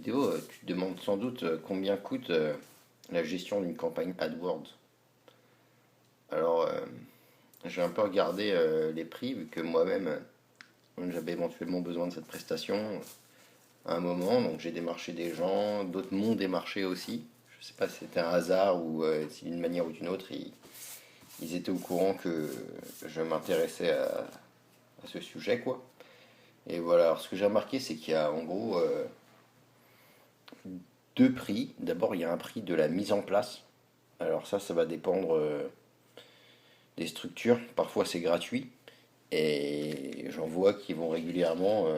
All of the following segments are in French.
Vidéo, tu te demandes sans doute combien coûte la gestion d'une campagne AdWords. Alors, j'ai un peu regardé les prix, vu que moi-même, j'avais éventuellement besoin de cette prestation à un moment, donc j'ai démarché des gens, d'autres m'ont démarché aussi. Je sais pas si c'était un hasard ou si d'une manière ou d'une autre, ils étaient au courant que je m'intéressais à ce sujet, quoi. Et voilà, alors ce que j'ai remarqué, c'est qu'il y a en gros deux prix. D'abord, il y a un prix de la mise en place. Alors ça va dépendre des structures. Parfois, c'est gratuit. Et j'en vois qui vont régulièrement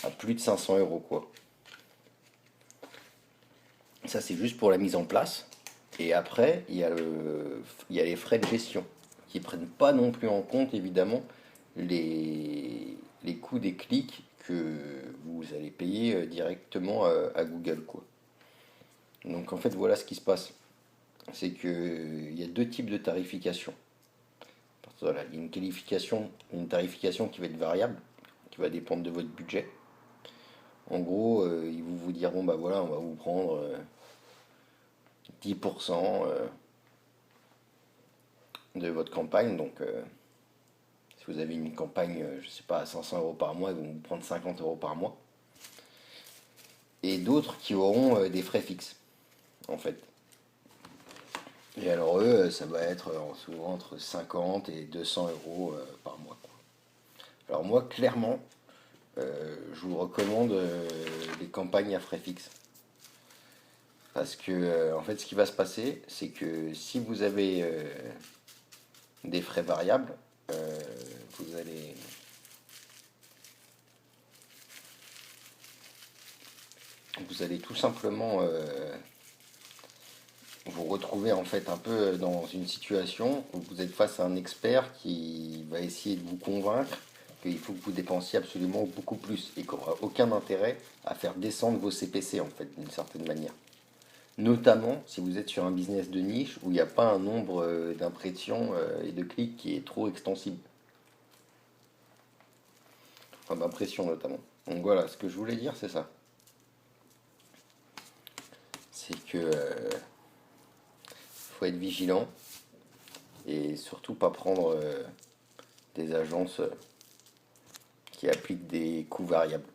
à plus de 500 euros, quoi. Ça, c'est juste pour la mise en place. Et après, il y a les frais de gestion qui prennent pas non plus en compte, évidemment, les coûts des clics que vous allez payer directement à Google, quoi. Donc en fait, voilà ce qui se passe. C'est qu'il y a deux types de tarification. Voilà, il y a une tarification qui va être variable, qui va dépendre de votre budget. En gros, ils vont vous dire, bon bah voilà, on va vous prendre 10% de votre campagne. Donc si vous avez une campagne, je sais pas, à 500 euros par mois, ils vont vous prendre 50 euros par mois. Et d'autres qui auront des frais fixes, en fait. Et alors eux, ça va être souvent entre 50 et 200 euros par mois, quoi. Alors moi, clairement, je vous recommande les campagnes à frais fixes. Parce que, en fait, ce qui va se passer, c'est que si vous avez des frais variables, euh, vous allez, vous allez tout simplement vous retrouver en fait un peu dans une situation où vous êtes face à un expert qui va essayer de vous convaincre qu'il faut que vous dépensiez absolument beaucoup plus et qu'il n'y aura aucun intérêt à faire descendre vos CPC en fait d'une certaine manière. Notamment si vous êtes sur un business de niche où il n'y a pas un nombre d'impressions et de clics qui est trop extensible. Enfin d'impressions notamment. Donc voilà, ce que je voulais dire c'est ça. C'est que faut être vigilant et surtout pas prendre des agences qui appliquent des coûts variables.